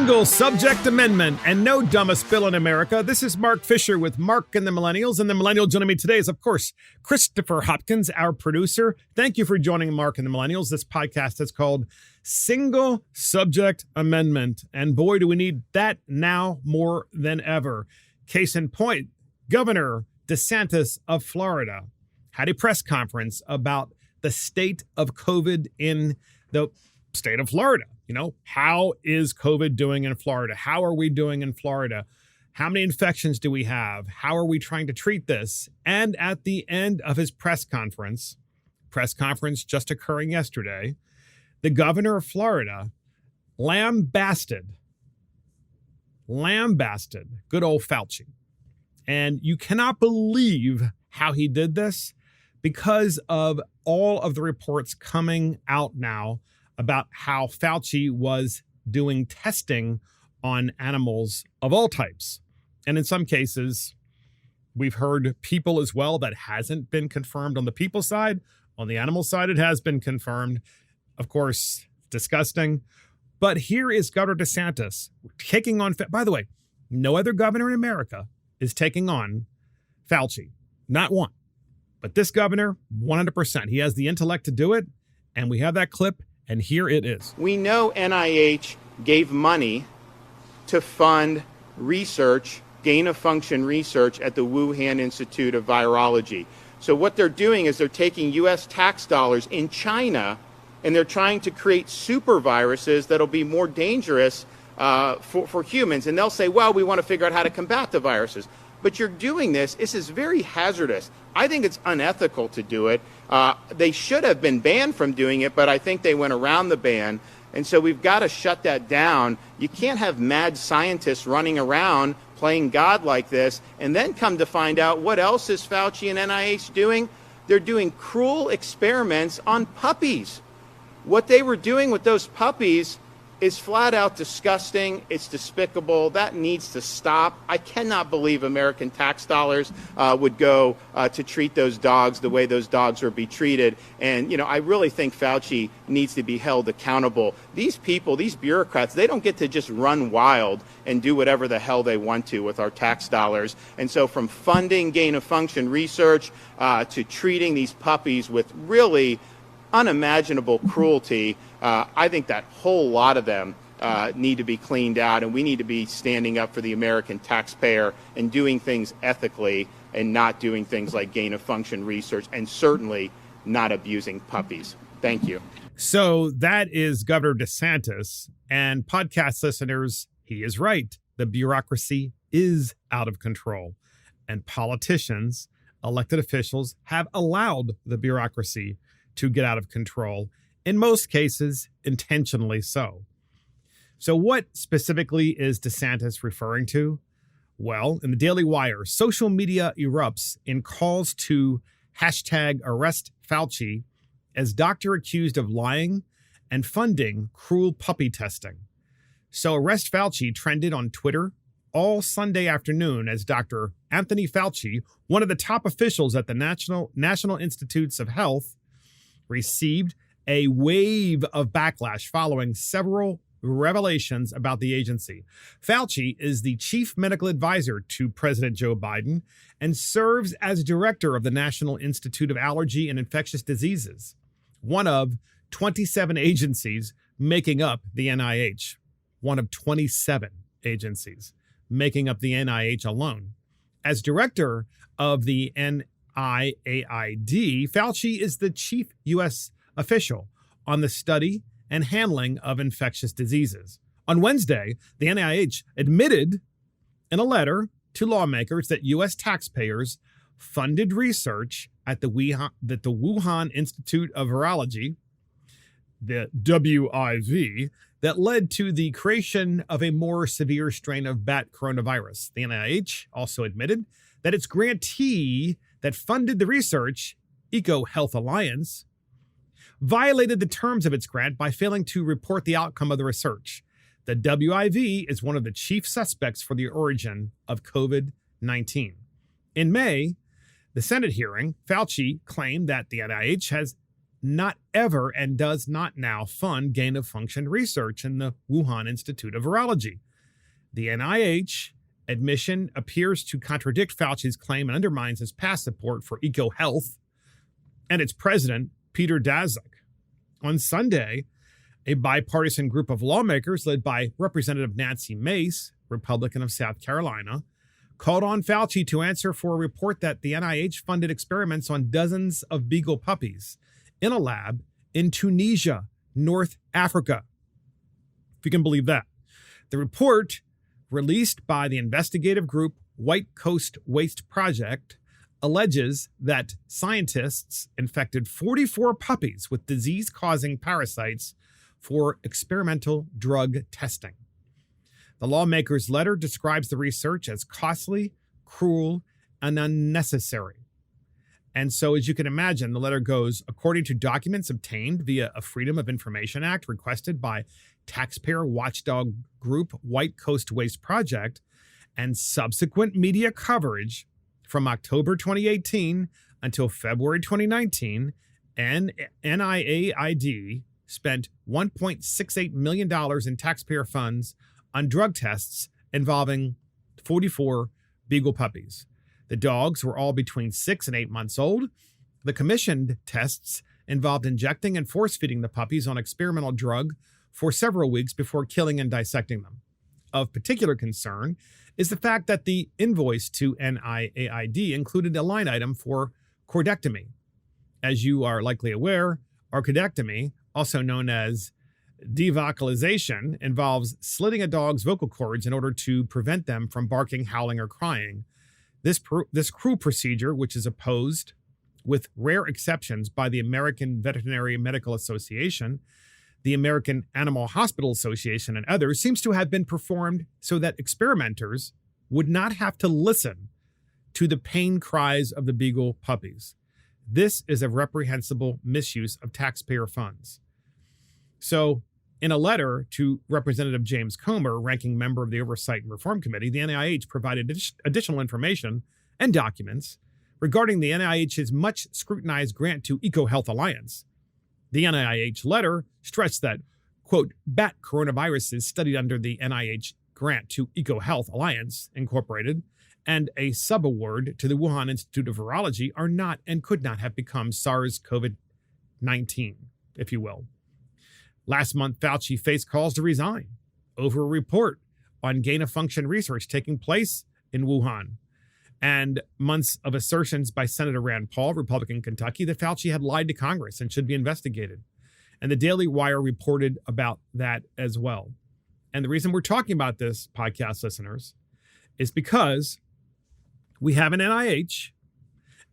Single subject amendment and no dumbest bill in America. This is Mark Fisher with Mark and the Millennials. And the millennial joining me today is, of course, Christopher Hopkins, our producer. Thank you for joining Mark and the Millennials. This podcast is called Single Subject Amendment. And boy, do we need that now more than ever. Case in point, Governor DeSantis of Florida had a press conference about the state of COVID in the state of Florida. You know, how is COVID doing in Florida? How are we doing in Florida? How many infections do we have? How are we trying to treat this? And at the end of his press conference just occurring yesterday, the governor of Florida lambasted good old Fauci. And you cannot believe how he did this because of all of the reports coming out now about how Fauci was doing testing on animals of all types. And in some cases, we've heard people as well that hasn't been confirmed on the people side. On the animal side, it has been confirmed. Of course, disgusting. But here is Governor DeSantis taking on, by the way, no other governor in America is taking on Fauci. Not one. But this governor, 100%. He has the intellect to do it. And we have that clip. And here it is. We know NIH gave money to fund research, gain-of-function research at the Wuhan Institute of Virology. So what they're doing is they're taking U.S. tax dollars in China, and they're trying to create super viruses that'll be more dangerous for humans. And they'll say, well, we want to figure out how to combat the viruses. But you're doing this. This is very hazardous. I think it's unethical to do it. They should have been banned from doing it, but I think they went around the ban. And so we've got to shut that down. You can't have mad scientists running around playing God like this and then come to find out what else is Fauci and NIH doing. They're doing cruel experiments on puppies. What they were doing with those puppies is flat out disgusting. It's despicable. That needs to stop. I cannot believe American tax dollars would go to treat those dogs the way those dogs are being treated. And, you know, I really think Fauci needs to be held accountable. These people, these bureaucrats, they don't get to just run wild and do whatever the hell they want to with our tax dollars. And so from funding gain-of-function research to treating these puppies with really unimaginable cruelty, I think that whole lot of them need to be cleaned out, and we need to be standing up for the American taxpayer and doing things ethically and not doing things like gain-of-function research and certainly not abusing puppies. Thank you. So that is Governor DeSantis, and podcast listeners, he is right. The bureaucracy is out of control, and politicians, elected officials have allowed the bureaucracy to get out of control, in most cases, intentionally so. So what specifically is DeSantis referring to? Well, in the Daily Wire, social media erupts in calls to #ArrestFauci as doctor accused of lying and funding cruel puppy testing. So Arrest Fauci trended on Twitter all Sunday afternoon as Dr. Anthony Fauci, one of the top officials at the National Institutes of Health, received a wave of backlash following several revelations about the agency. Fauci is the chief medical advisor to President Joe Biden and serves as director of the National Institute of Allergy and Infectious Diseases, one of 27 agencies making up the NIH, one of 27 agencies making up the NIH alone. As director of the NIAID, Fauci is the chief U.S. official on the study and handling of infectious diseases. On Wednesday, the NIH admitted in a letter to lawmakers that U.S. taxpayers funded research at the Wuhan Institute of Virology, the WIV, that led to the creation of a more severe strain of bat coronavirus. The NIH also admitted that its grantee that funded the research, EcoHealth Alliance, violated the terms of its grant by failing to report the outcome of the research. The WIV is one of the chief suspects for the origin of COVID-19. In May, the Senate hearing, Fauci claimed that the NIH has not ever and does not now fund gain-of-function research in the Wuhan Institute of Virology. The NIH admission appears to contradict Fauci's claim and undermines his past support for eco-health and its president, Peter Daszak. On Sunday, a bipartisan group of lawmakers led by Representative Nancy Mace, Republican of South Carolina, called on Fauci to answer for a report that the NIH funded experiments on dozens of beagle puppies in a lab in Tunisia, North Africa. If you can believe that. The report, released by the investigative group White Coast Waste Project, alleges that scientists infected 44 puppies with disease-causing parasites for experimental drug testing. The lawmaker's letter describes the research as costly, cruel, and unnecessary. And so, as you can imagine, the letter goes, according to documents obtained via a Freedom of Information Act requested by taxpayer watchdog group White Coast Waste Project, and subsequent media coverage from October 2018 until February 2019, and NIAID spent $1.68 million in taxpayer funds on drug tests involving 44 beagle puppies. The dogs were all between 6 and 8 months old. The commissioned tests involved injecting and force-feeding the puppies on experimental drug for several weeks before killing and dissecting them. Of particular concern is the fact that the invoice to NIAID included a line item for chordectomy. As you are likely aware, orchidectomy, also known as devocalization, involves slitting a dog's vocal cords in order to prevent them from barking, howling, or crying. This cruel procedure, which is opposed with rare exceptions by the American Veterinary Medical Association, the American Animal Hospital Association, and others, seems to have been performed so that experimenters would not have to listen to the pain cries of the beagle puppies. This is a reprehensible misuse of taxpayer funds. So, in a letter to Representative James Comer, ranking member of the Oversight and Reform Committee, the NIH provided additional information and documents regarding the NIH's much scrutinized grant to EcoHealth Alliance. The NIH letter stressed that, quote, bat coronaviruses studied under the NIH grant to EcoHealth Alliance, Incorporated, and a subaward to the Wuhan Institute of Virology are not and could not have become SARS-CoV-19, if you will. Last month, Fauci faced calls to resign over a report on gain-of-function research taking place in Wuhan, and months of assertions by Senator Rand Paul, Republican Kentucky, that Fauci had lied to Congress and should be investigated. And the Daily Wire reported about that as well. And the reason we're talking about this, podcast listeners, is because we have an NIH,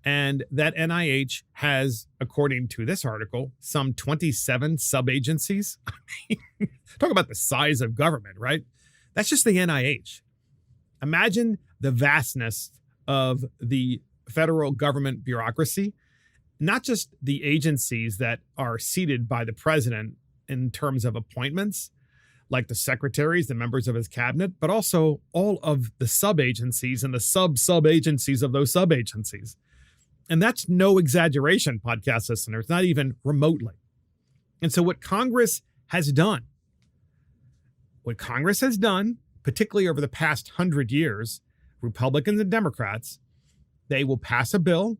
and that NIH has, according to this article, some 27 sub-agencies. I mean, talk about the size of government, right? That's just the NIH. Imagine the vastness of the federal government bureaucracy, not just the agencies that are seated by the president in terms of appointments, like the secretaries, the members of his cabinet, but also all of the sub-agencies and the sub-sub-agencies of those sub-agencies. And that's no exaggeration, podcast listeners, not even remotely. And so what Congress has done, particularly over the past 100 years, Republicans and Democrats, they will pass a bill,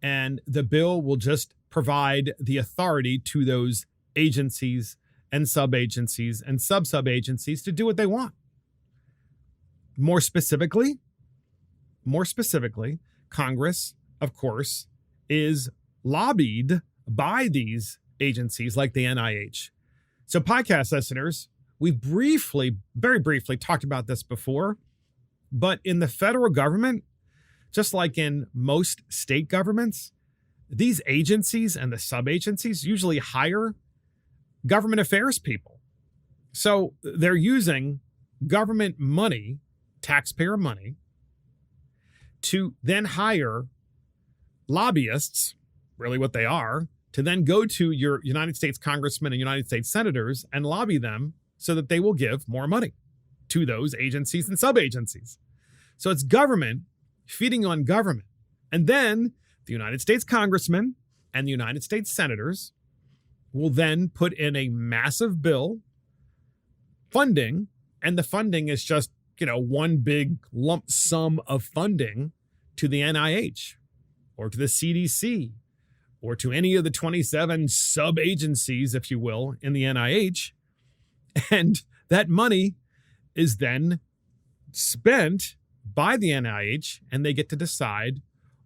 and the bill will just provide the authority to those agencies and sub-agencies and sub-sub-agencies to do what they want. More specifically, Congress, of course, is lobbied by these agencies like the NIH. So podcast listeners, we've very briefly talked about this before, but in the federal government, just like in most state governments, these agencies and the sub-agencies usually hire government affairs people. So they're using government money, taxpayer money, to then hire lobbyists, really what they are, to then go to your United States congressmen and United States senators and lobby them so that they will give more money to those agencies and sub-agencies. So it's government feeding on government. And then the United States congressmen and the United States senators will then put in a massive bill funding, and the funding is just, one big lump sum of funding to the NIH or to the CDC or to any of the 27 sub-agencies, if you will, in the NIH. And that money is then spent by the NIH, and they get to decide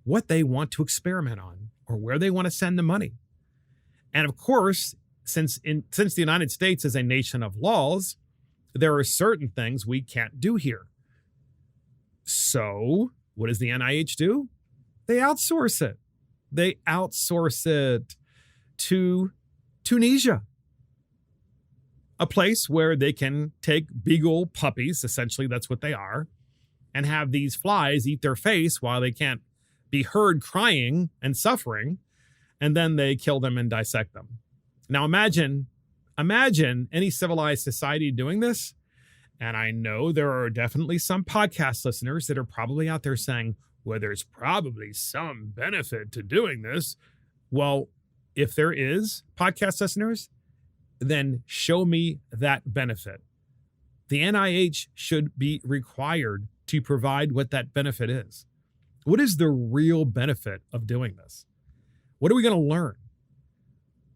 what they want to experiment on or where they want to send the money. And of course, since the United States is a nation of laws, there are certain things we can't do here. So what does the NIH do? They outsource it. They outsource it to Tunisia, a place where they can take beagle puppies, essentially that's what they are, and have these flies eat their face while they can't be heard crying and suffering, and then they kill them and dissect them. Now imagine any civilized society doing this, and I know there are definitely some podcast listeners that are probably out there saying, well, there's probably some benefit to doing this. Well, if there is, podcast listeners, then show me that benefit. The NIH should be required to provide what that benefit is. What is the real benefit of doing this? What are we going to learn?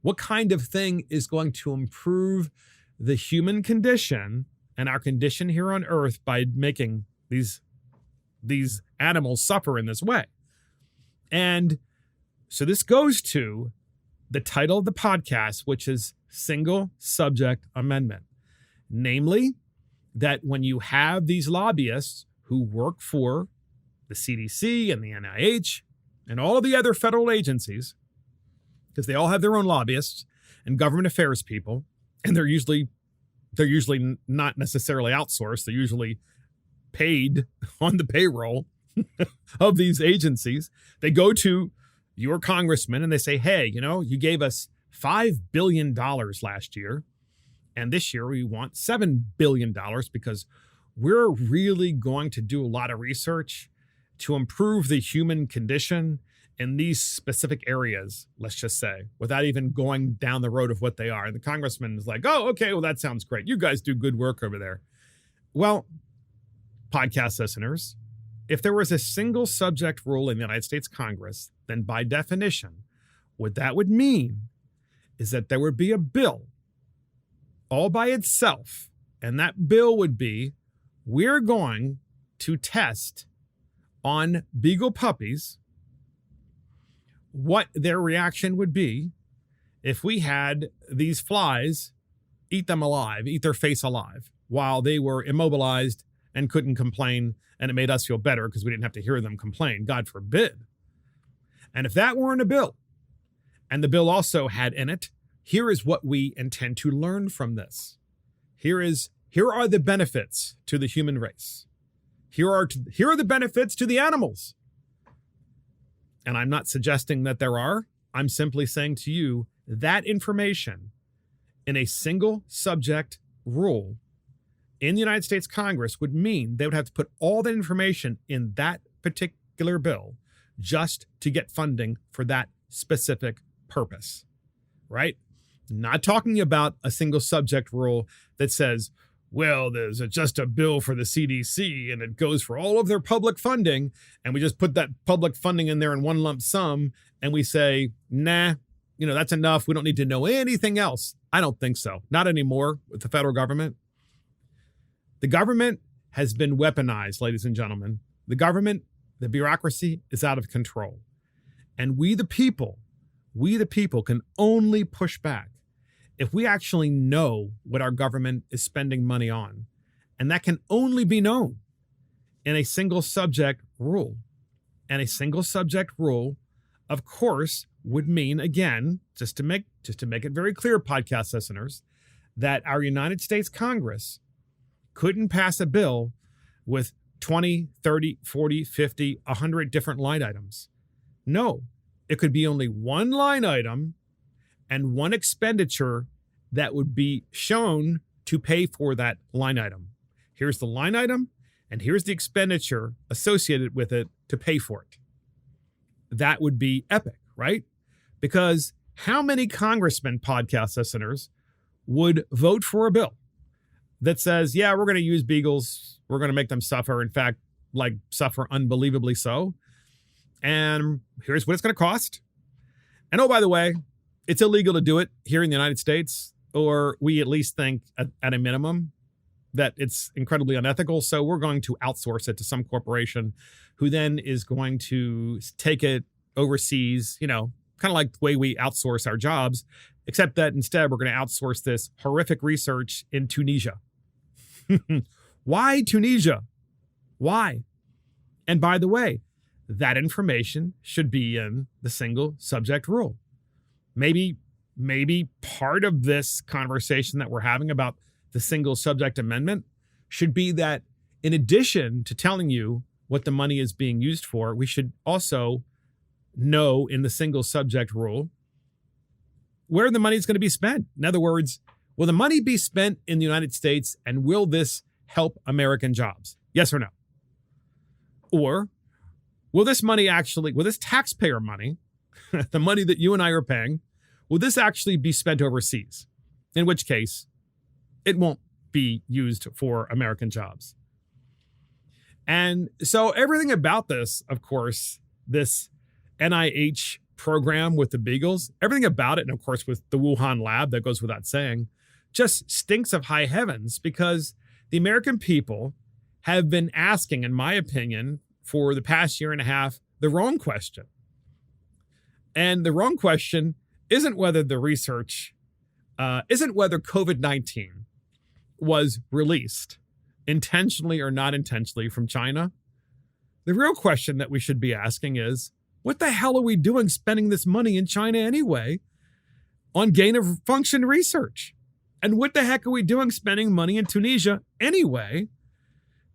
What kind of thing is going to improve the human condition and our condition here on Earth by making these animals suffer in this way? And so this goes to the title of the podcast, which is Single Subject Amendment. Namely, that when you have these lobbyists who work for the CDC and the NIH and all of the other federal agencies, because they all have their own lobbyists and government affairs people, and they're usually not necessarily outsourced. They're usually paid on the payroll of these agencies. They go to your congressman and they say, hey, you gave us $5 billion last year, and this year we want $7 billion because we're really going to do a lot of research to improve the human condition in these specific areas, let's just say, without even going down the road of what they are. And the congressman is like, oh, okay, well, that sounds great. You guys do good work over there. Well, podcast listeners, if there was a single subject rule in the United States Congress, then by definition, what that would mean is that there would be a bill all by itself. And that bill would be, we're going to test on beagle puppies what their reaction would be if we had these flies eat them alive, eat their face alive, while they were immobilized and couldn't complain, and it made us feel better because we didn't have to hear them complain, God forbid. And if that weren't a bill, and the bill also had in it, here is what we intend to learn from this. Here are the benefits to the human race. Here are the benefits to the animals. And I'm not suggesting that there are. I'm simply saying to you that information in a single subject rule in the United States Congress would mean they would have to put all that information in that particular bill just to get funding for that specific purpose, right? Not talking about a single subject rule that says, well, there's just a bill for the CDC and it goes for all of their public funding, and we just put that public funding in there in one lump sum and we say, nah, that's enough. We don't need to know anything else. I don't think so. Not anymore with the federal government. The government has been weaponized, ladies and gentlemen. The government, the bureaucracy is out of control. And we the people can only push back if we actually know what our government is spending money on. And that can only be known in a single subject rule. And a single subject rule, of course, would mean, again, just to make it very clear, podcast listeners, that our United States Congress couldn't pass a bill with 20, 30, 40, 50, 100 different line items. No, it could be only one line item and one expenditure that would be shown to pay for that line item. Here's the line item, and here's the expenditure associated with it to pay for it. That would be epic, right? Because How many congressmen, podcast listeners, would vote for a bill that says, yeah, we're going to use beagles, we're going to make them suffer, in fact, like suffer unbelievably so, and here's what it's going to cost. And oh, by the way, it's illegal to do it here in the United States, or we at least think at a minimum that it's incredibly unethical, so we're going to outsource it to some corporation who then is going to take it overseas, kind of like the way we outsource our jobs, except that instead we're going to outsource this horrific research in Tunisia. Why Tunisia? Why? And by the way, that information should be in the single subject rule. Maybe part of this conversation that we're having about the single subject amendment should be that in addition to telling you what the money is being used for, we should also know in the single subject rule where the money is going to be spent. In other words, will the money be spent in the United States, and will this help American jobs? Yes or no? Or will this taxpayer money, the money that you and I are paying, will this actually be spent overseas? In which case, it won't be used for American jobs. And so everything about this, of course, this NIH program with the beagles, everything about it, and of course with the Wuhan lab, that goes without saying, just stinks of high heavens, because the American people have been asking, in my opinion, for the past year and a half, the wrong question. And the wrong question isn't whether the research, isn't whether COVID-19 was released intentionally or not intentionally from China. The real question that we should be asking is, what the hell are we doing spending this money in China anyway on gain of function research? And what the heck are we doing spending money in Tunisia anyway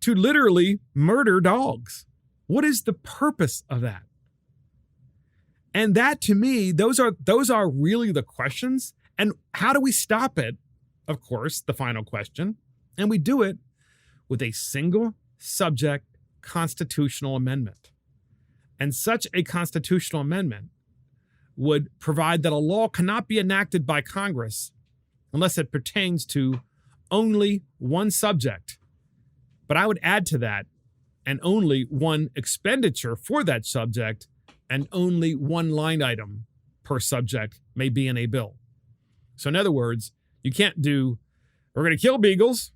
to literally murder dogs? What is the purpose of that? And that, to me, those are really the questions. And how do we stop it? Of course, the final question. And we do it with a single subject constitutional amendment. And such a constitutional amendment would provide that a law cannot be enacted by Congress unless it pertains to only one subject. But I would add to that, and only one expenditure for that subject, and only one line item per subject may be in a bill. So in other words, you can't do, we're going to kill beagles,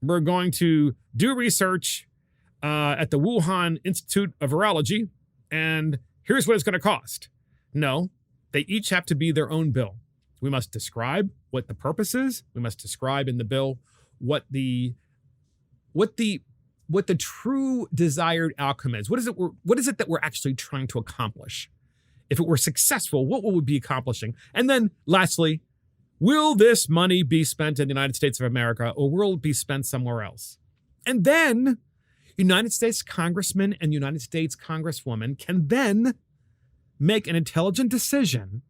we're going to do research at the Wuhan Institute of Virology, and here's what it's going to cost. No, they each have to be their own bill. We must describe what the purpose is. We must describe in the bill what the true desired outcome is. What is it that we're actually trying to accomplish? If it were successful, what will we be accomplishing? And then lastly, will this money be spent in the United States of America, or will it be spent somewhere else? And then United States congressmen and United States congresswomen can then make an intelligent decision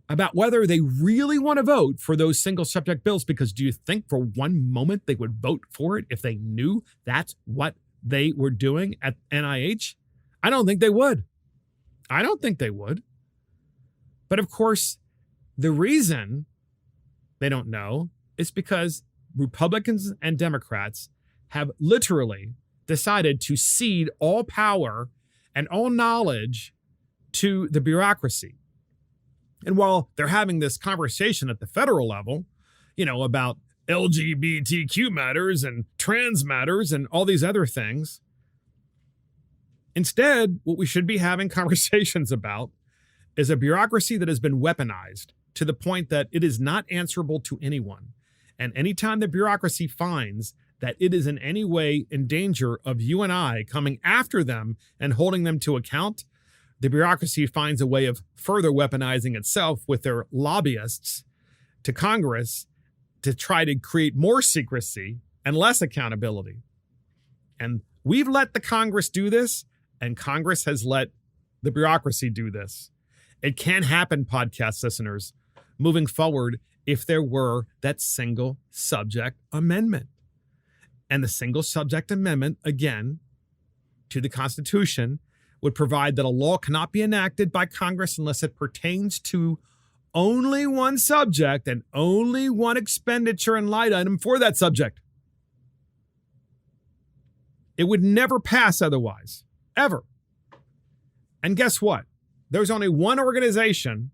about whether they really want to vote for those single subject bills. Because do you think for one moment they would vote for it if they knew that's what they were doing at NIH? I don't think they would. But of course, the reason they don't know is because Republicans and Democrats have literally decided to cede all power and all knowledge to the bureaucracy. And while they're having this conversation at the federal level, about LGBTQ matters and trans matters and all these other things, instead, what we should be having conversations about is a bureaucracy that has been weaponized to the point that it is not answerable to anyone. And anytime the bureaucracy finds that it is in any way in danger of you and I coming after them and holding them to account, the bureaucracy finds a way of further weaponizing itself with their lobbyists to Congress to try to create more secrecy and less accountability. And we've let the Congress do this, and Congress has let the bureaucracy do this. It can happen, podcast listeners, moving forward, if there were that single subject amendment. And the single subject amendment, again, to the Constitution, would provide that a law cannot be enacted by Congress unless it pertains to only one subject and only one expenditure and line item for that subject. It would never pass otherwise, ever. And guess what? There's only one organization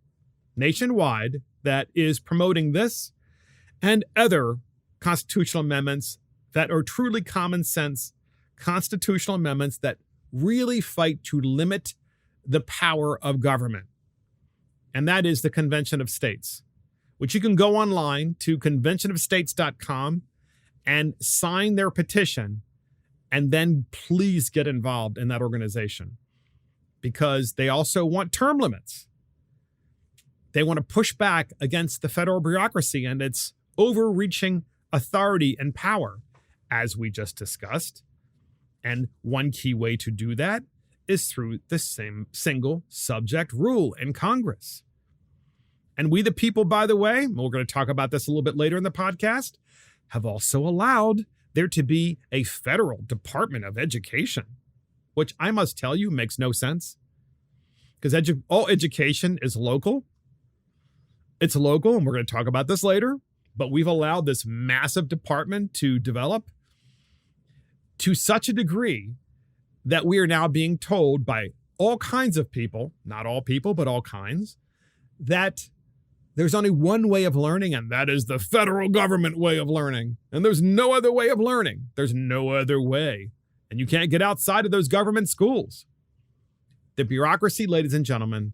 nationwide that is promoting this and other constitutional amendments that are truly common sense constitutional amendments that really fight to limit the power of government. And that is the Convention of States, which you can go online to conventionofstates.com and sign their petition, and then please get involved in that organization, because they also want term limits. They want to push back against the federal bureaucracy and its overreaching authority and power, as we just discussed. And one key way to do that is through the same single subject rule in Congress. And we, the people, by the way, we're going to talk about this a little bit later in the podcast, have also allowed there to be a federal Department of Education, which I must tell you makes no sense, because all education is local. It's local, and we're going to talk about this later, but we've allowed this massive department to develop to such a degree that we are now being told by all kinds of people, not all people, but all kinds, that there's only one way of learning, and that is the federal government way of learning. And there's no other way of learning. There's no other way. And you can't get outside of those government schools. The bureaucracy, ladies and gentlemen,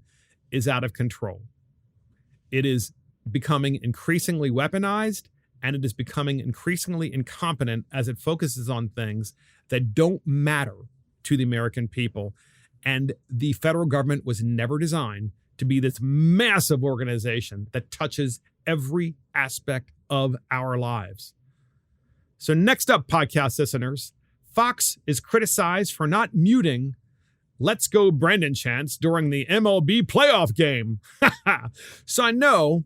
is out of control. It is becoming increasingly weaponized, and it is becoming increasingly incompetent as it focuses on things that don't matter to the American people. And the federal government was never designed to be this massive organization that touches every aspect of our lives. So next up, podcast listeners, Fox is criticized for not muting "Let's Go Brandon" chants during the MLB playoff game. So I know,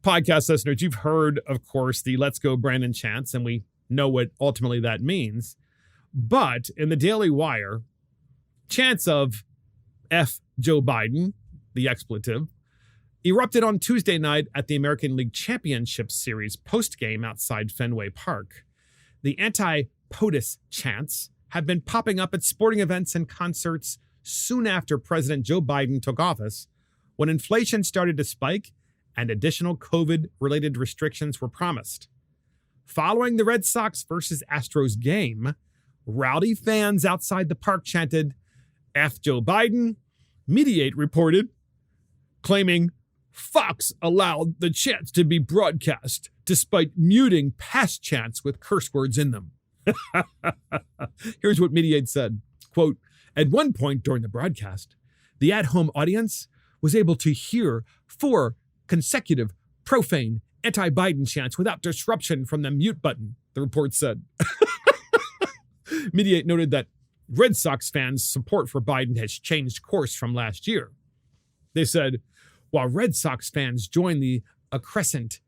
podcast listeners, you've heard, of course, the "Let's Go Brandon" chants, and we know what ultimately that means. But in the Daily Wire, chants of F Joe Biden, the expletive, erupted on Tuesday night at the American League Championship Series postgame outside Fenway Park. The anti-POTUS chants have been popping up at sporting events and concerts soon after President Joe Biden took office, when inflation started to spike and additional COVID-related restrictions were promised. Following the Red Sox versus Astros game, rowdy fans outside the park chanted, "F Joe Biden," Mediate reported, claiming Fox allowed the chants to be broadcast despite muting past chants with curse words in them. Here's what Mediate said, quote, "At one point during the broadcast, the at-home audience was able to hear 4 consecutive profane anti-Biden chants without disruption from the mute button," the report said. Mediate noted that Red Sox fans' support for Biden has changed course from last year. They said, while Red Sox fans joined the accrescent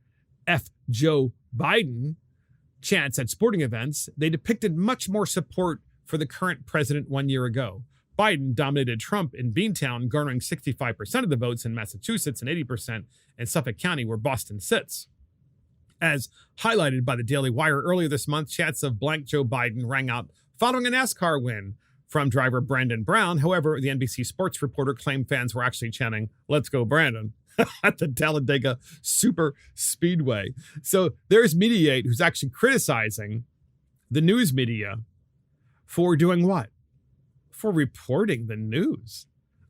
F Joe Biden chants at sporting events, they depicted much more support for the current president 1 year ago. Biden dominated Trump in Beantown, garnering 65% of the votes in Massachusetts and 80% in Suffolk County, where Boston sits. As highlighted by the Daily Wire earlier this month, chants of blank Joe Biden rang out following a NASCAR win from driver Brandon Brown. However, the NBC Sports reporter claimed fans were actually chanting, "Let's go Brandon," at the Talladega Super Speedway. So there's Mediate, who's actually criticizing the news media for doing what? For reporting the news.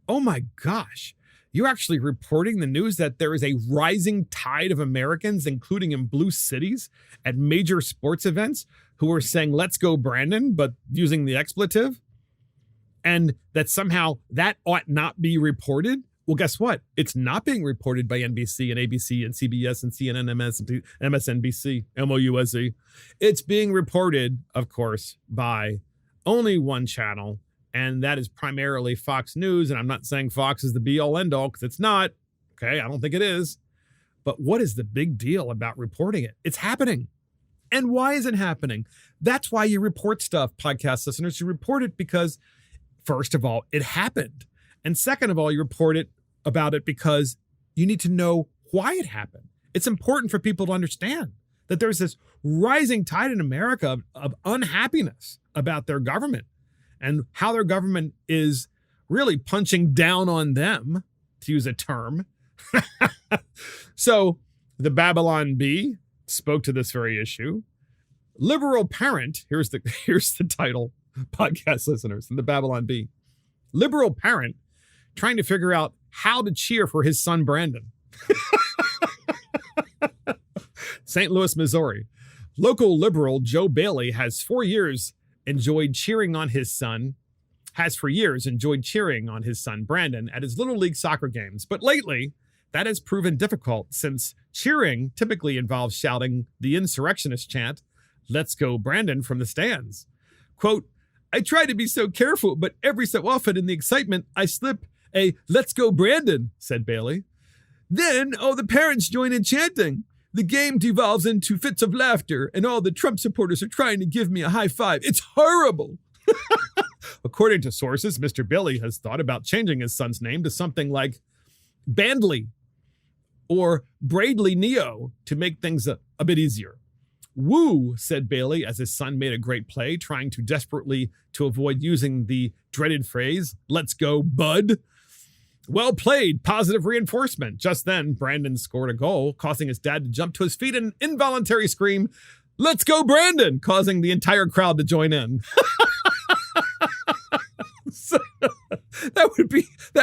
Oh my gosh. You're actually reporting the news that there is a rising tide of Americans, including in blue cities, at major sports events, who are saying, "Let's go Brandon," but using the expletive, and that somehow that ought not be reported. Well, guess what? It's not being reported by NBC and ABC and CBS and CNN, MSNBC, MOUSE. It's being reported, of course, by only one channel, and that is primarily Fox News. And I'm not saying Fox is the be-all, end-all, because it's not. Okay, I don't think it is. But what is the big deal about reporting it? It's happening. And why is it happening? That's why you report stuff, podcast listeners. You report it because first of all, it happened. And second of all, you report about it because you need to know why it happened. It's important for people to understand that there's this rising tide in America of unhappiness about their government and how their government is really punching down on them, to use a term. So the Babylon Bee spoke to this very issue. Liberal parent, here's the title, podcast listeners, in the Babylon Bee. Liberal parent trying to figure out how to cheer for his son Brandon. St. Louis, Missouri. Local liberal Joe Bailey has for years enjoyed cheering on his son Brandon at his Little League soccer games. But lately, that has proven difficult since cheering typically involves shouting the insurrectionist chant, "Let's go Brandon," from the stands. Quote, "I try to be so careful, but every so often in the excitement, I slip a 'Let's go Brandon,'" said Bailey. "Then all the parents join in chanting. The game devolves into fits of laughter, and all the Trump supporters are trying to give me a high five. It's horrible." According to sources, Mr. Bailey has thought about changing his son's name to something like Bandley or Bradley Neo to make things a bit easier. "Woo," said Bailey as his son made a great play, trying to desperately to avoid using the dreaded phrase, "Let's go, bud." "Well played, positive reinforcement." Just then, Brandon scored a goal, causing his dad to jump to his feet and an involuntary scream, "Let's go, Brandon," causing the entire crowd to join in. So, that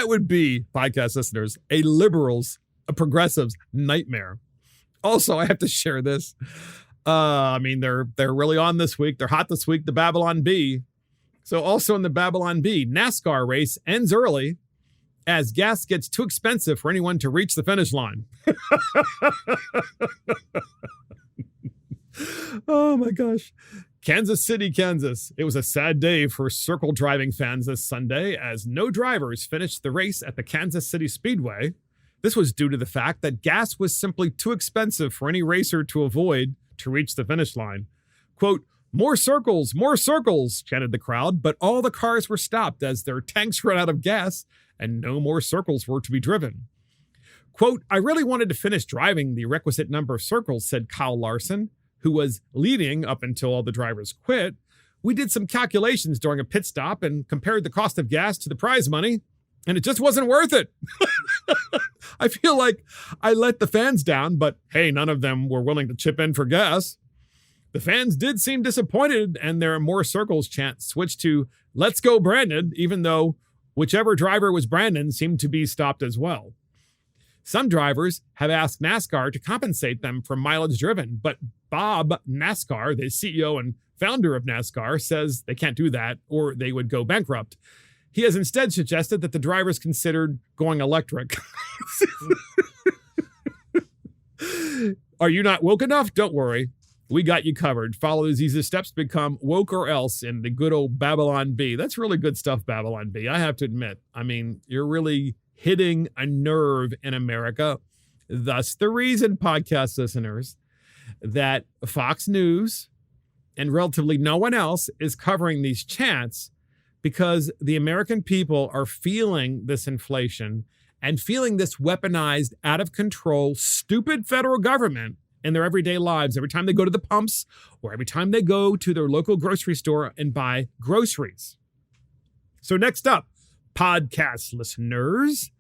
would be, podcast listeners, a progressive's nightmare. Also, I have to share this. They're really on this week. They're hot this week, the Babylon Bee. So also in the Babylon Bee, NASCAR race ends early as gas gets too expensive for anyone to reach the finish line. Oh my gosh. Kansas City, Kansas. It was a sad day for circle driving fans this Sunday as no drivers finished the race at the Kansas City Speedway. This was due to the fact that gas was simply too expensive for any racer to avoid to reach the finish line. Quote, more circles, chanted the crowd, but all the cars were stopped as their tanks ran out of gas and no more circles were to be driven. Quote, "I really wanted to finish driving the requisite number of circles," said Kyle Larson, who was leading up until all the drivers quit. "We did some calculations during a pit stop and compared the cost of gas to the prize money, and it just wasn't worth it." I feel like I let the fans down, but hey, none of them were willing to chip in for gas. The fans did seem disappointed, and their "more circles" chant switched to "Let's go Brandon," even though whichever driver was Brandon seemed to be stopped as well. Some drivers have asked NASCAR to compensate them for mileage driven, but Bob NASCAR, the CEO and founder of NASCAR, says they can't do that or they would go bankrupt. He has instead suggested that the drivers considered going electric. Are you not woke enough? Don't worry. We got you covered. Follow these easy steps to become woke or else in the good old Babylon Bee. That's really good stuff, Babylon Bee. I have to admit. I mean, you're really hitting a nerve in America. Thus the reason, podcast listeners, that Fox News and relatively no one else is covering these chants, because the American people are feeling this inflation and feeling this weaponized, out of control, stupid federal government in their everyday lives every time they go to the pumps or every time they go to their local grocery store and buy groceries. So next up, podcast listeners,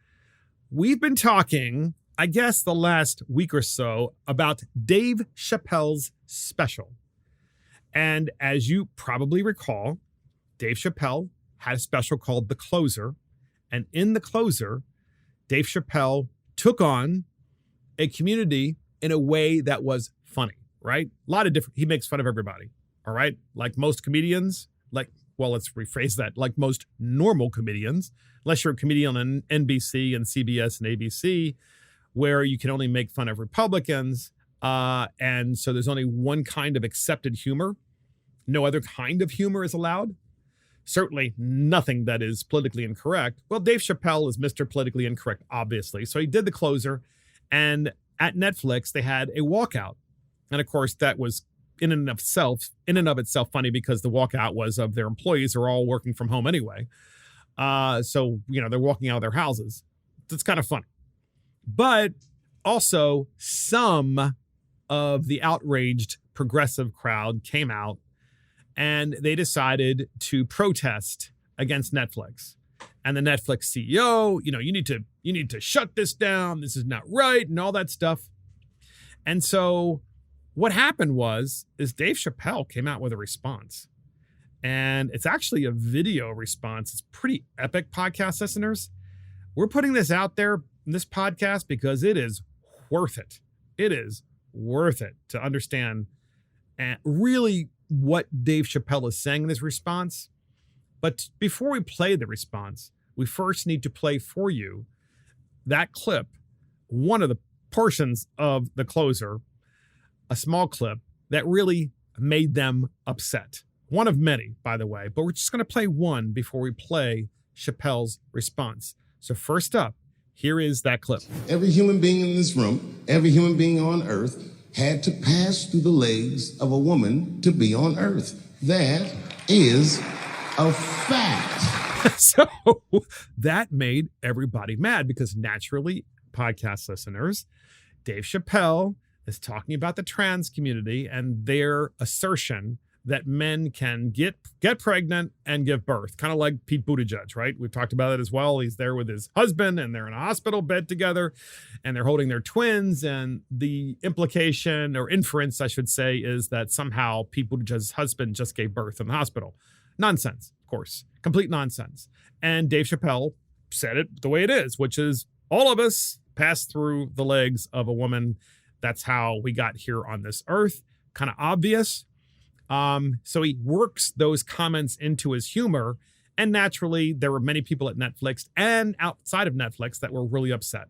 we've been talking, I guess the last week or so, about Dave Chappelle's special. And as you probably recall, Dave Chappelle had a special called The Closer. And in The Closer, Dave Chappelle took on a community in a way that was funny, right? A lot of different, he makes fun of everybody, all right? Like most comedians, let's rephrase that, like most normal comedians, unless you're a comedian on NBC and CBS and ABC, where you can only make fun of Republicans. And so there's only one kind of accepted humor. No other kind of humor is allowed. Certainly nothing that is politically incorrect. Well, Dave Chappelle is Mr. Politically Incorrect, obviously. So he did The Closer, and at Netflix, they had a walkout. And of course, that was in and of itself funny because the walkout was of their employees who are all working from home anyway. So, they're walking out of their houses. It's kind of funny. But also, some of the outraged progressive crowd came out and they decided to protest against Netflix. And the Netflix CEO, you need to shut this down. This is not right, and all that stuff. And so what happened is Dave Chappelle came out with a response. And it's actually a video response. It's pretty epic, podcast listeners. We're putting this out there in this podcast because it is worth it. It is worth it to understand and really what Dave Chappelle is saying in his response. But before we play the response, we first need to play for you that clip, one of the portions of the closer, a small clip that really made them upset. One of many, by the way, but we're just going to play one before we play Chappelle's response. So first up, here is that clip. Every human being in this room, every human being on earth had to pass through the legs of a woman to be on earth. That is a fact. So that made everybody mad because naturally, podcast listeners, Dave Chappelle is talking about the trans community and their assertion that men can get pregnant and give birth, kind of like Pete Buttigieg, right? We've talked about it as well. He's there with his husband and they're in a hospital bed together and they're holding their twins. And the implication or inference, I should say, is that somehow Pete Buttigieg's husband just gave birth in the hospital. Nonsense, of course, complete nonsense. And Dave Chappelle said it the way it is, which is all of us pass through the legs of a woman. That's how we got here on this earth. Kind of obvious. So he works those comments into his humor. And naturally, there were many people at Netflix and outside of Netflix that were really upset.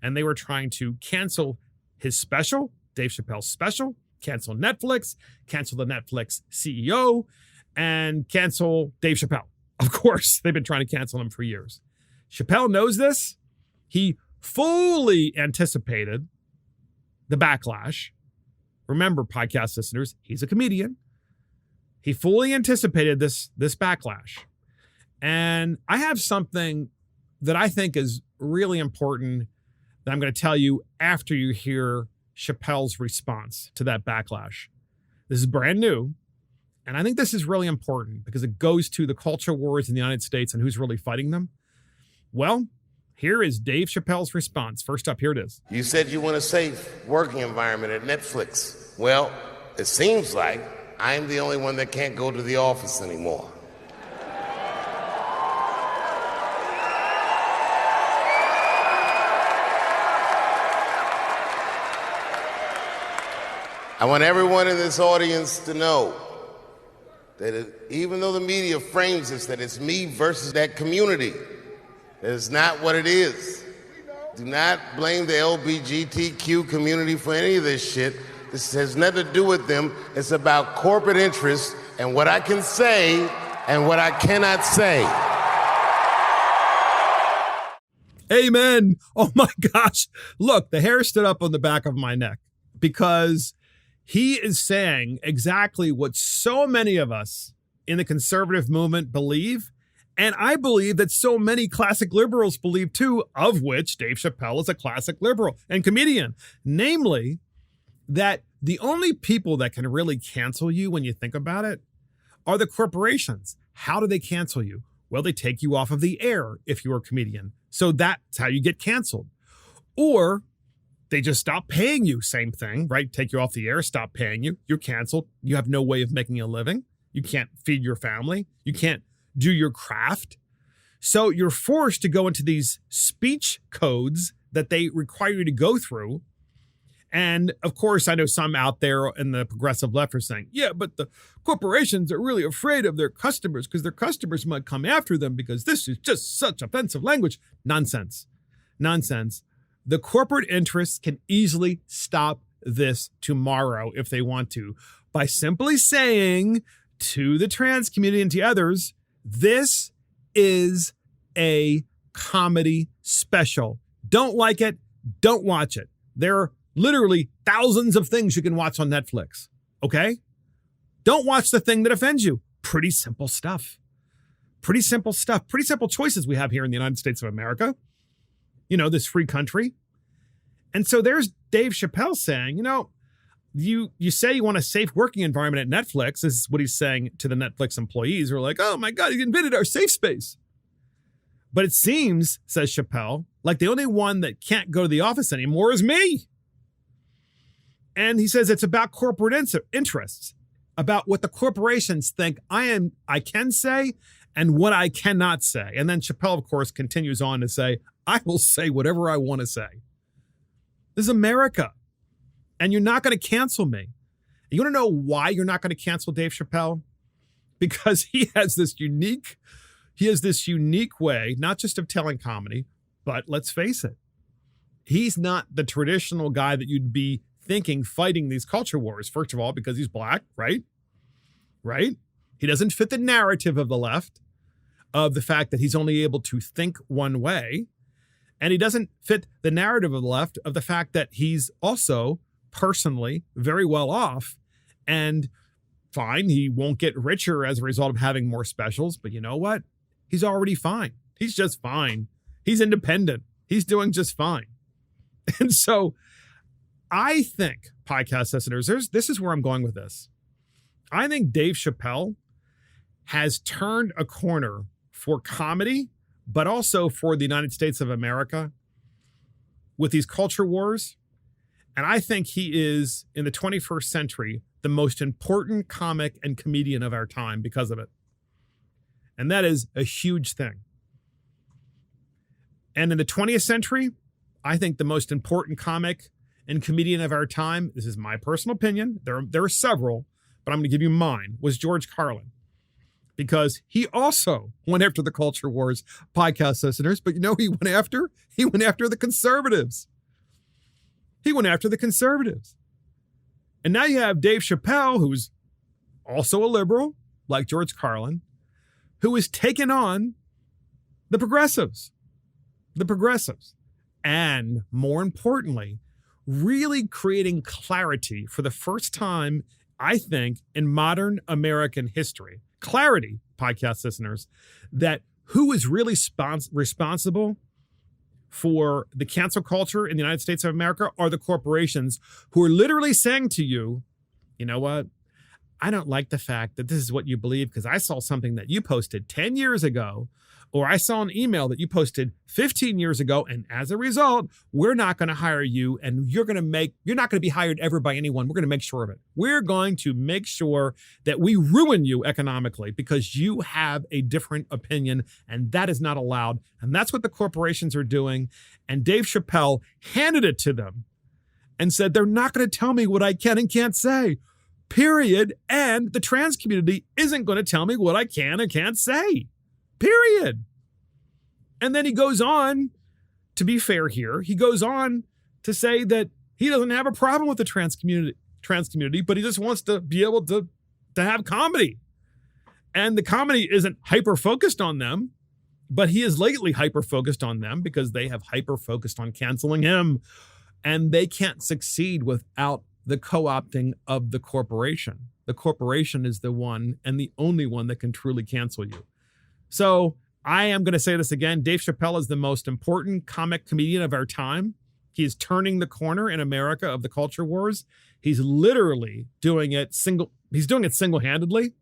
And they were trying to cancel his special, Dave Chappelle's special, cancel Netflix, cancel the Netflix CEO, and cancel Dave Chappelle. Of course, they've been trying to cancel him for years. Chappelle knows this. He fully anticipated the backlash. Remember, podcast listeners, he's a comedian. He fully anticipated this backlash. And I have something that I think is really important that I'm going to tell you after you hear Chappelle's response to that backlash. This is brand new. And I think this is really important because it goes to the culture wars in the United States and who's really fighting them. Well, here is Dave Chappelle's response. First up, here it is. You said you want a safe working environment at Netflix. Well, it seems like I'm the only one that can't go to the office anymore. I want everyone in this audience to know that even though the media frames this, that it's me versus that community, that is not what it is. Do not blame the LGBTQ community for any of this shit. This has nothing to do with them. It's about corporate interests and what I can say and what I cannot say. Amen. Oh my gosh. Look, the hair stood up on the back of my neck because he is saying exactly what so many of us in the conservative movement believe. And I believe that so many classic liberals believe too, of which Dave Chappelle is a classic liberal and comedian. Namely, that the only people that can really cancel you when you think about it are the corporations. How do they cancel you? Well, they take you off of the air if you're a comedian. So that's how you get canceled. Or they just stop paying you. Same thing, right? Take you off the air, stop paying you. You're canceled. You have no way of making a living. You can't feed your family. You can't do your craft. So you're forced to go into these speech codes that they require you to go through. And of course, I know some out there in the progressive left are saying, yeah, but the corporations are really afraid of their customers because their customers might come after them because this is just such offensive language. Nonsense. Nonsense. The corporate interests can easily stop this tomorrow if they want to by simply saying to the trans community and to others, this is a comedy special. Don't like it. Don't watch it. There are literally thousands of things you can watch on Netflix. Okay? Don't watch the thing that offends you. Pretty simple stuff. Pretty simple stuff, pretty simple choices we have here in the United States of America, this free country. And so there's Dave Chappelle saying, you say you want a safe working environment at Netflix. This is what he's saying to the Netflix employees who are like, oh my God, he invaded our safe space. But it seems, says Chappelle, like the only one that can't go to the office anymore is me. And he says it's about corporate interests, about what the corporations think I can say and what I cannot say. And then Chappelle, of course, continues on to say, I will say whatever I want to say. This is America. And you're not going to cancel me. You want to know why you're not going to cancel Dave Chappelle? Because he has this unique way, not just of telling comedy, but let's face it, he's not the traditional guy that you'd be thinking fighting these culture wars. First of all, because he's black, right? Right? He doesn't fit the narrative of the left, of the fact that he's only able to think one way. And he doesn't fit the narrative of the left of the fact that he's also personally very well off. And fine, he won't get richer as a result of having more specials. But you know what? He's already fine. He's just fine. He's independent. He's doing just fine. And so I think, podcast listeners, this is where I'm going with this. I think Dave Chappelle has turned a corner for comedy, but also for the United States of America with these culture wars. And I think he is, in the 21st century, the most important comic and comedian of our time because of it. And that is a huge thing. And in the 20th century, I think the most important comic and comedian of our time, this is my personal opinion, there are several, but I'm going to give you mine, was George Carlin. Because he also went after the culture wars, podcast listeners, but he went after? He went after the conservatives. He went after the conservatives. And now you have Dave Chappelle, who's also a liberal, like George Carlin, who is taking on the progressives. The progressives. And more importantly, really creating clarity for the first time, I think, in modern American history. Clarity, podcast listeners, that who is really responsible for the cancel culture in the United States of America are the corporations who are literally saying to you, you know what? I don't like the fact that this is what you believe because I saw something that you posted 10 years ago, or I saw an email that you posted 15 years ago. And as a result, we're not going to hire you and you're not going to be hired ever by anyone. We're going to make sure of it. We're going to make sure that we ruin you economically because you have a different opinion and that is not allowed. And that's what the corporations are doing. And Dave Chappelle handed it to them and said, they're not going to tell me what I can and can't say, period. And the trans community isn't going to tell me what I can and can't say. Period. And then he goes on, to be fair here, he goes on to say that he doesn't have a problem with the trans community, but he just wants to be able to have comedy. And the comedy isn't hyper-focused on them, but he is lately hyper-focused on them because they have hyper-focused on canceling him. And they can't succeed without the co-opting of the corporation. The corporation is the one and the only one that can truly cancel you. So I am going to say this again. Dave Chappelle is the most important comic comedian of our time. He is turning the corner in America of the culture wars. He's literally doing it single-handedly.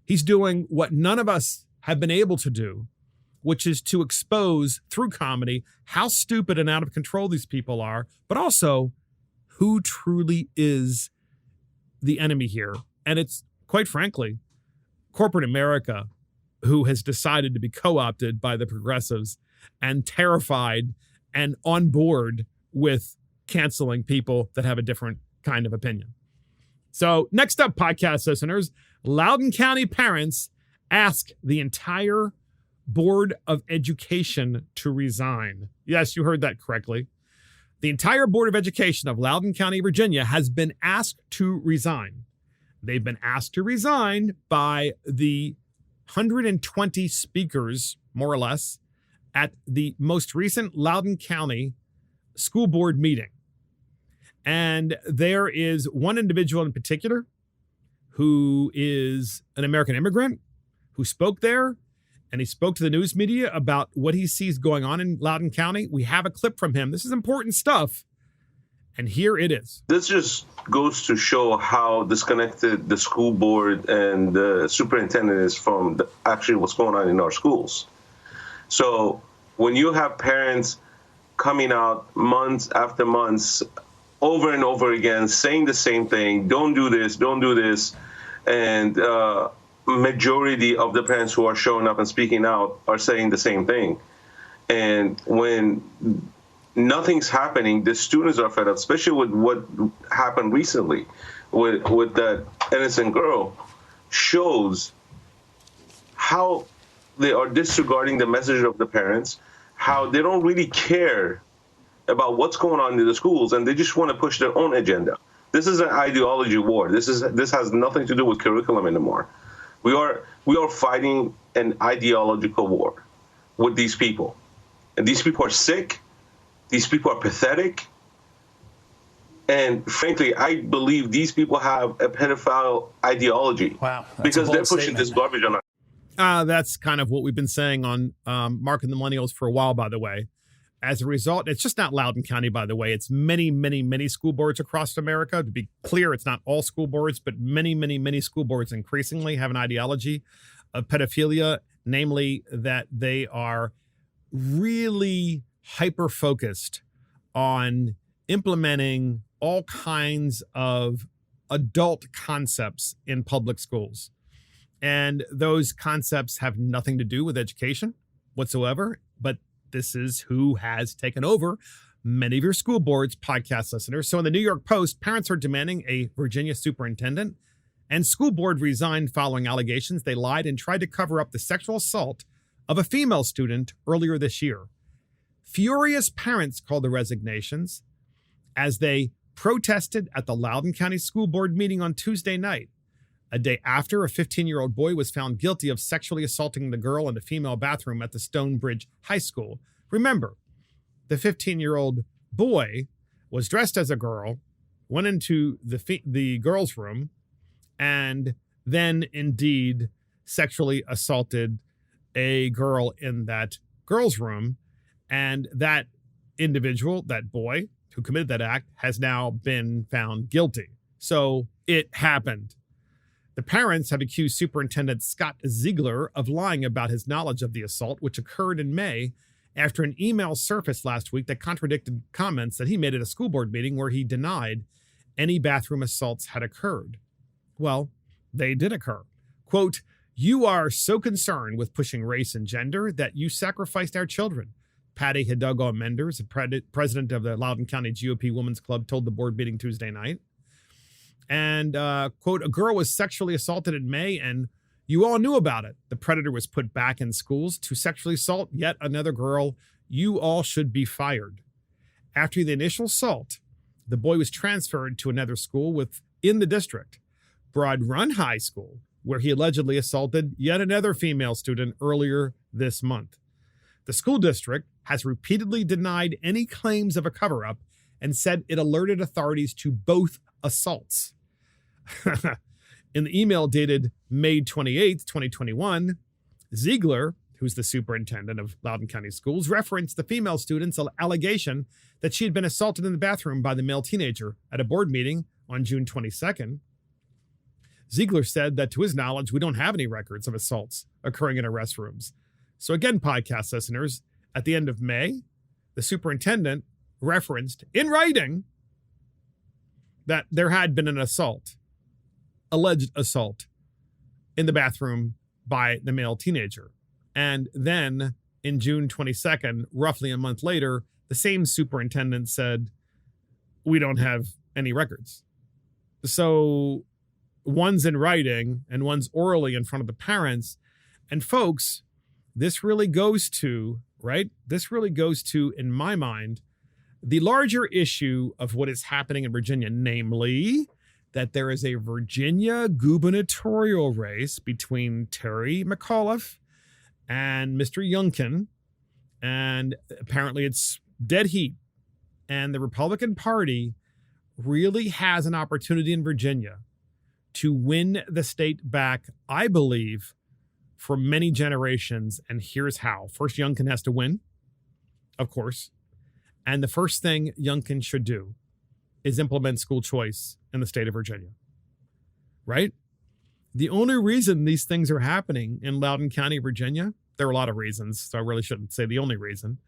He's doing what none of us have been able to do, which is to expose through comedy how stupid and out of control these people are, but also who truly is the enemy here. And it's, quite frankly, corporate America who has decided to be co-opted by the progressives and terrified and on board with canceling people that have a different kind of opinion. So next up, podcast listeners, Loudoun County parents ask the entire Board of Education to resign. Yes, you heard that correctly. The entire Board of Education of Loudoun County, Virginia, has been asked to resign. They've been asked to resign by the 120 speakers, more or less, at the most recent Loudoun County school board meeting. And there is one individual in particular who is an American immigrant who spoke there and he spoke to the news media about what he sees going on in Loudoun County. We have a clip from him. This is important stuff. And here it is. This just goes to show how disconnected the school board and the superintendent is from actually what's going on in our schools. So when you have parents coming out months after months over and over again saying the same thing, don't do this, and majority of the parents who are showing up and speaking out are saying the same thing. And when nothing's happening, the students are fed up, especially with what happened recently with that innocent girl, shows how they are disregarding the message of the parents, how they don't really care about what's going on in the schools, and they just want to push their own agenda. This is an ideology war. This has nothing to do with curriculum anymore. We are fighting an ideological war with these people. And these people are sick. These people are pathetic. And frankly, I believe these people have a pedophile ideology. Wow. Because they're pushing this garbage on us. That's kind of what we've been saying on Mark and the Millennials for a while, by the way. As a result, it's just not Loudoun County, by the way. It's many, many, many school boards across America. To be clear, it's not all school boards, but many, many, many school boards increasingly have an ideology of pedophilia, namely that they are really hyper-focused on implementing all kinds of adult concepts in public schools. And those concepts have nothing to do with education whatsoever, but this is who has taken over many of your school boards, podcast listeners. So in the New York Post, parents are demanding a Virginia superintendent and school board resigned following allegations they lied and tried to cover up the sexual assault of a female student earlier this year. Furious parents called the resignations as they protested at the Loudoun County School Board meeting on Tuesday night, a day after a 15-year-old boy was found guilty of sexually assaulting the girl in the female bathroom at the Stonebridge High School. Remember, the 15-year-old boy was dressed as a girl, went into the girls' room, and then indeed sexually assaulted a girl in that girls' room. And that individual, that boy who committed that act, has now been found guilty. So it happened. The parents have accused Superintendent Scott Ziegler of lying about his knowledge of the assault, which occurred in May after an email surfaced last week that contradicted comments that he made at a school board meeting where he denied any bathroom assaults had occurred. Well, they did occur. Quote, "You are so concerned with pushing race and gender that you sacrificed our children," Patty Hidalgo-Menders, the president of the Loudoun County GOP Women's Club, told the board meeting Tuesday night. And, quote, "A girl was sexually assaulted in May, and you all knew about it. The predator was put back in schools to sexually assault yet another girl. You all should be fired." After the initial assault, the boy was transferred to another school within the district, Broad Run High School, where he allegedly assaulted yet another female student earlier this month. The school district has repeatedly denied any claims of a cover-up and said it alerted authorities to both assaults. In the email dated May 28th, 2021, Ziegler, who's the superintendent of Loudoun County Schools, referenced the female student's allegation that she had been assaulted in the bathroom by the male teenager at a board meeting on June 22nd. Ziegler said that to his knowledge, we don't have any records of assaults occurring in our restrooms. So again, podcast listeners, at the end of May, the superintendent referenced in writing that there had been an assault, alleged assault, in the bathroom by the male teenager. And then in June 22nd, roughly a month later, the same superintendent said, we don't have any records. So one's in writing and one's orally in front of the parents. And folks, this really goes to, right? This really goes to, in my mind, the larger issue of what is happening in Virginia, namely that there is a Virginia gubernatorial race between Terry McAuliffe and Mr. Youngkin, and apparently it's dead heat. And the Republican Party really has an opportunity in Virginia to win the state back, I believe, for many generations, and here's how. First, Youngkin has to win, of course. And the first thing Youngkin should do is implement school choice in the state of Virginia, right? The only reason these things are happening in Loudoun County, Virginia, there are a lot of reasons, so I really shouldn't say the only reason,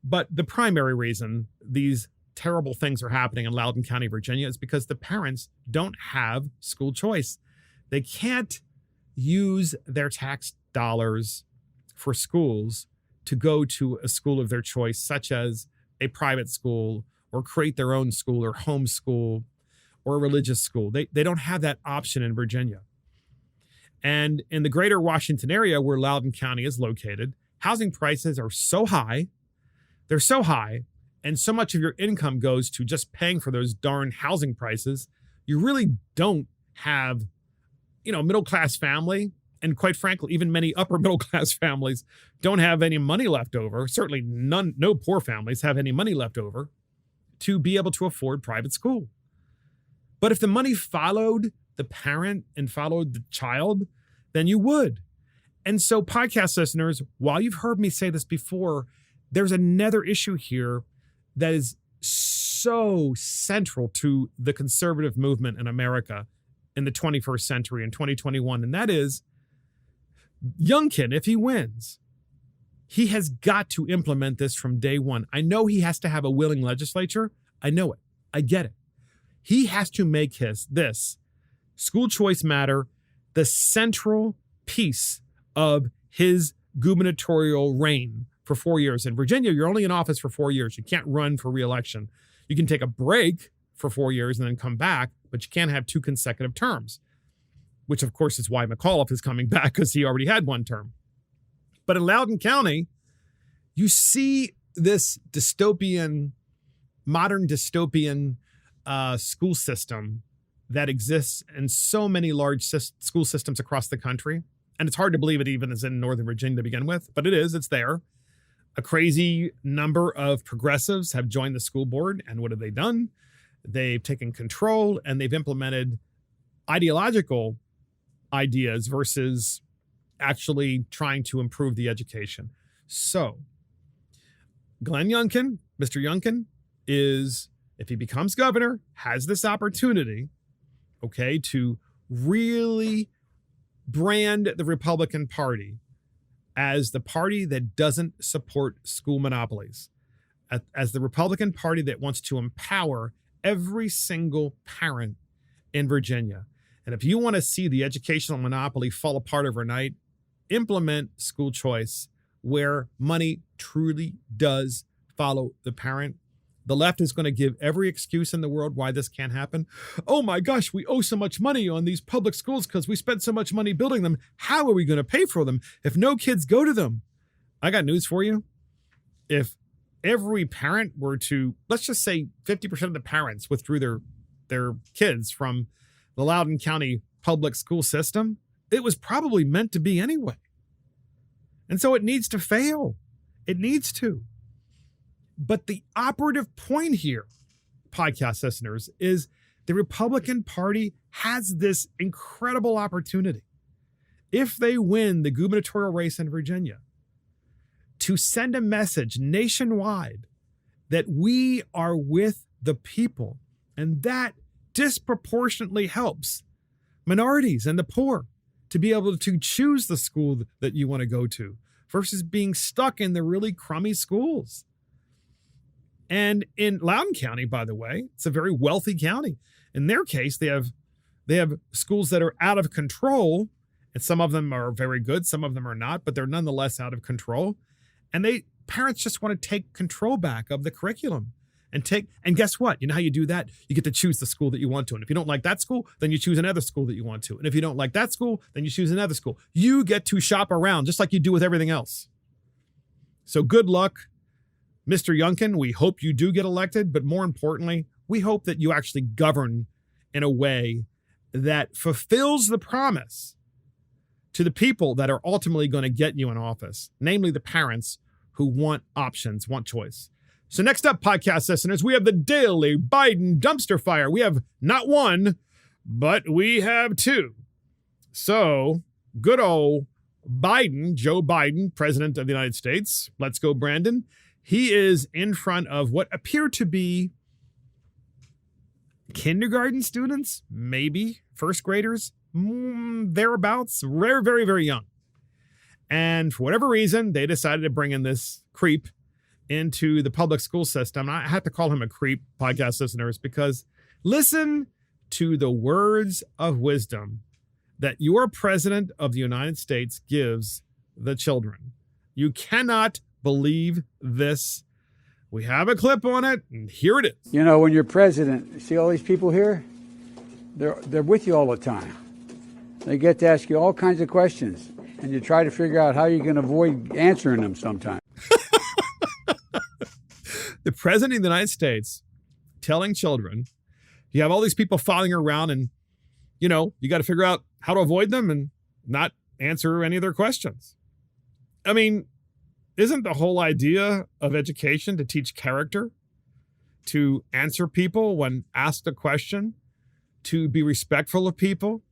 but the primary reason these terrible things are happening in Loudoun County, Virginia is because the parents don't have school choice. They can't use their tax dollars for schools to go to a school of their choice, such as a private school or create their own school or homeschool or a religious school. They don't have that option in Virginia. And in the greater Washington area where Loudoun County is located, housing prices are so high. They're so high, and so much of your income goes to just paying for those darn housing prices. You really don't have, middle-class family, and quite frankly, even many upper middle-class families don't have any money left over. Certainly no poor families have any money left over to be able to afford private school. But if the money followed the parent and followed the child, then you would. And so podcast listeners, while you've heard me say this before, there's another issue here that is so central to the conservative movement in America in the 21st century in 2021. And that is Youngkin, if he wins, he has got to implement this from day one. I know he has to have a willing legislature. I know it. I get it. He has to make this school choice matter the central piece of his gubernatorial reign for 4 years. In Virginia, you're only in office for 4 years. You can't run for re-election. You can take a break for 4 years and then come back, but you can't have 2 consecutive terms, which of course is why McAuliffe is coming back, because he already had 1 term. But in Loudoun County, you see this modern dystopian school system that exists in so many large school systems across the country. And it's hard to believe it even is in Northern Virginia to begin with, but it's there. A crazy number of progressives have joined the school board, and what have they done? They've taken control and they've implemented ideological ideas versus actually trying to improve the education. So Glenn Youngkin, Mr. Youngkin, is, if he becomes governor, has this opportunity, to really brand the Republican Party as the party that doesn't support school monopolies, as the Republican Party that wants to empower every single parent in Virginia. And if you want to see the educational monopoly fall apart overnight, implement school choice where money truly does follow the parent. The left is going to give every excuse in the world why this can't happen. Oh my gosh, we owe so much money on these public schools because we spent so much money building them. How are we going to pay for them if no kids go to them? I got news for you. If every parent were to, let's just say 50% of the parents withdrew their kids from the Loudoun County public school system, it was probably meant to be anyway. And so it needs to fail. It needs to. But the operative point here, podcast listeners, is the Republican Party has this incredible opportunity, if they win the gubernatorial race in Virginia, to send a message nationwide that we are with the people. And that disproportionately helps minorities and the poor to be able to choose the school that you want to go to versus being stuck in the really crummy schools. And in Loudoun County, by the way, it's a very wealthy county. In their case, they have schools that are out of control, and some of them are very good, some of them are not, but they're nonetheless out of control. And parents just want to take control back of the curriculum and guess what? You know how you do that? You get to choose the school that you want to. And if you don't like that school, then you choose another school that you want to. And if you don't like that school, then you choose another school. You get to shop around just like you do with everything else. So good luck, Mr. Youngkin. We hope you do get elected, but more importantly, we hope that you actually govern in a way that fulfills the promise to the people that are ultimately going to get you in office, namely the parents who want options, want choice. So next up, podcast listeners, we have the daily Biden dumpster fire. We have not one, but we have two. So good old Biden, Joe Biden, President of the United States, let's go Brandon, he is in front of what appear to be kindergarten students, maybe first graders, thereabouts, very, very, very young. And for whatever reason, they decided to bring in this creep into the public school system. I have to call him a creep, podcast listeners, because listen to the words of wisdom that your president of the United States gives the children. You cannot believe this. We have a clip on it, and here it is. You know, when you're president, see all these people here? They're with you all the time. They get to ask you all kinds of questions, and you try to figure out how you can avoid answering them sometimes. The president of the United States telling children, you have all these people following around, and, you know, you got to figure out how to avoid them and not answer any of their questions. I mean, isn't the whole idea of education to teach character, to answer people when asked a question, to be respectful of people,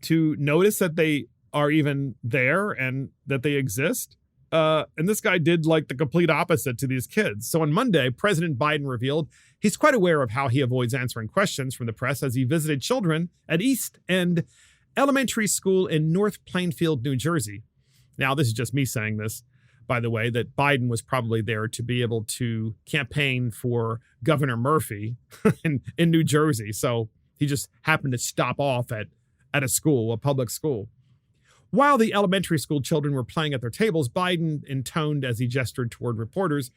to notice that they are even there and that they exist? And this guy did like the complete opposite to these kids. So on Monday, President Biden revealed he's quite aware of how he avoids answering questions from the press as he visited children at East End Elementary School in North Plainfield, New Jersey. Now, this is just me saying this, by the way, that Biden was probably there to be able to campaign for Governor Murphy in New Jersey. So he just happened to stop off at a school, a public school. While the elementary school children were playing at their tables, Biden intoned as he gestured toward reporters,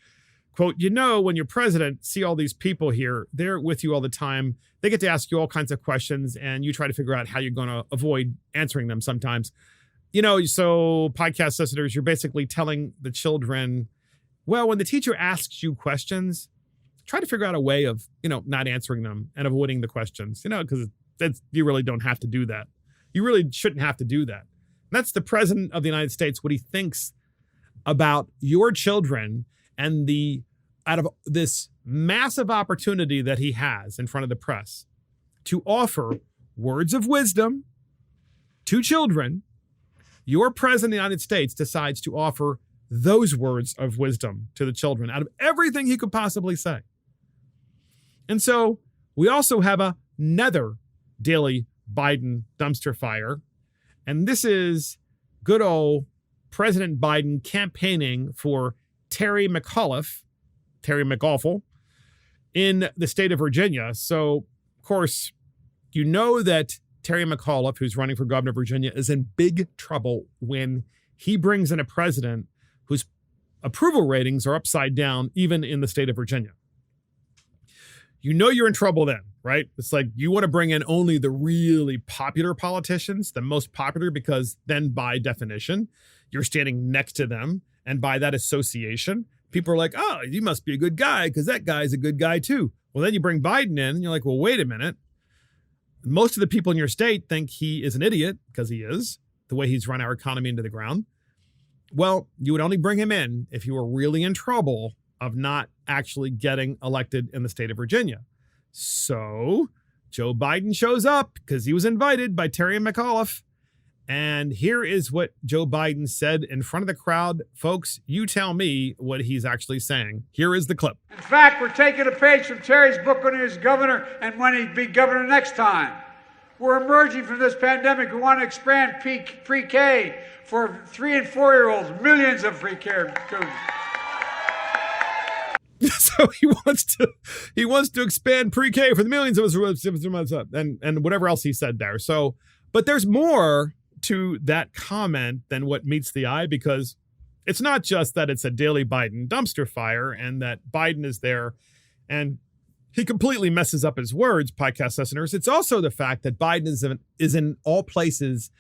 quote, you know, when you're president, see all these people here, they're with you all the time. They get to ask you all kinds of questions, and you try to figure out how you're going to avoid answering them sometimes. You know, so podcast listeners, you're basically telling the children, well, when the teacher asks you questions, try to figure out a way of, you know, not answering them and avoiding the questions, you know, because you really don't have to do that. You really shouldn't have to do that. That's the president of the United States, what he thinks about your children and out of this massive opportunity that he has in front of the press to offer words of wisdom to children. Your president of the United States decides to offer those words of wisdom to the children out of everything he could possibly say. And so we also have another daily Biden dumpster fire. And this is good old President Biden campaigning for Terry McAuliffe in the state of Virginia. So, of course, you know that Terry McAuliffe, who's running for governor of Virginia, is in big trouble when he brings in a president whose approval ratings are upside down, even in the state of Virginia. You know you're in trouble then, right? It's like you want to bring in only the really popular politicians, the most popular, because then by definition, you're standing next to them. And by that association, people are like, oh, you must be a good guy because that guy's a good guy too. Well, then you bring Biden in and you're like, well, wait a minute. Most of the people in your state think he is an idiot because he is, the way he's run our economy into the ground. Well, you would only bring him in if you were really in trouble of not actually getting elected in the state of Virginia. So Joe Biden shows up because he was invited by Terry McAuliffe. And here is what Joe Biden said in front of the crowd. Folks, you tell me what he's actually saying. Here is the clip. In fact, we're taking a page from Terry's book when he was governor and when he'd be governor next time. We're emerging from this pandemic. We want to expand pre-K for 3 and 4-year-olds, millions of pre-K students. So he wants to expand pre-K for the millions of us and whatever else he said there. So, but there's more to that comment than what meets the eye, because it's not just that it's a daily Biden dumpster fire and that Biden is there and he completely messes up his words, podcast listeners. It's also the fact that Biden is in all places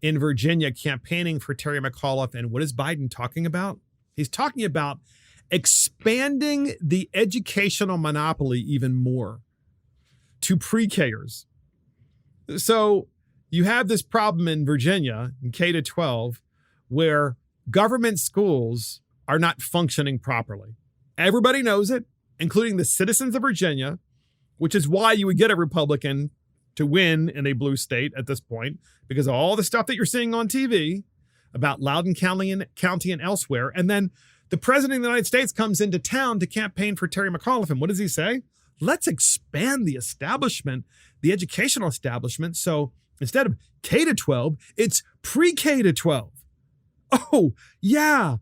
in Virginia campaigning for Terry McAuliffe. And what is Biden talking about? He's talking about expanding the educational monopoly even more to pre-Kers. So you have this problem in Virginia, in K-12, where government schools are not functioning properly. Everybody knows it, including the citizens of Virginia, which is why you would get a Republican to win in a blue state at this point, because of all the stuff that you're seeing on TV, about Loudoun County and elsewhere. And then the president of the United States comes into town to campaign for Terry McAuliffe. And what does he say? Let's expand the establishment, the educational establishment. So instead of K to 12, it's pre-K to 12. Oh, yeah.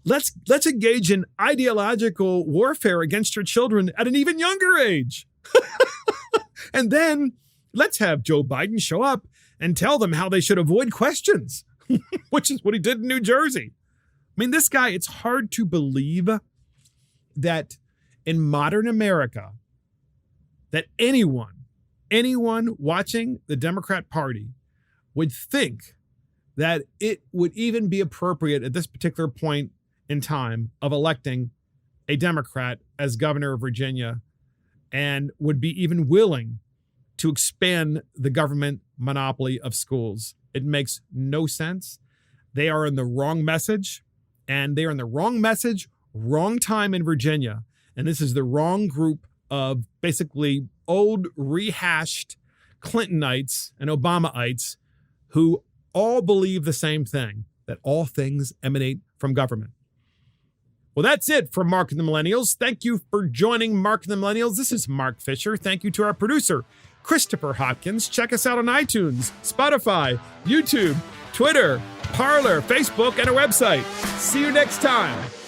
Let's engage in ideological warfare against your children at an even younger age. And then let's have Joe Biden show up and tell them how they should avoid questions, which is what he did in New Jersey. I mean, this guy, it's hard to believe that in modern America, that anyone watching the Democrat Party would think that it would even be appropriate at this particular point in time of electing a Democrat as governor of Virginia, and would be even willing to expand the government monopoly of schools. It makes no sense. They are in the wrong message, and they are in the wrong message, wrong time in Virginia. And this is the wrong group of basically old rehashed Clintonites and Obamaites who all believe the same thing, that all things emanate from government. Well, that's it for Mark and the Millennials. Thank you for joining Mark and the Millennials. This is Mark Fisher. Thank you to our producer, Christopher Hopkins. Check us out on iTunes, Spotify, YouTube, Twitter, Parler, Facebook, and our website. See you next time.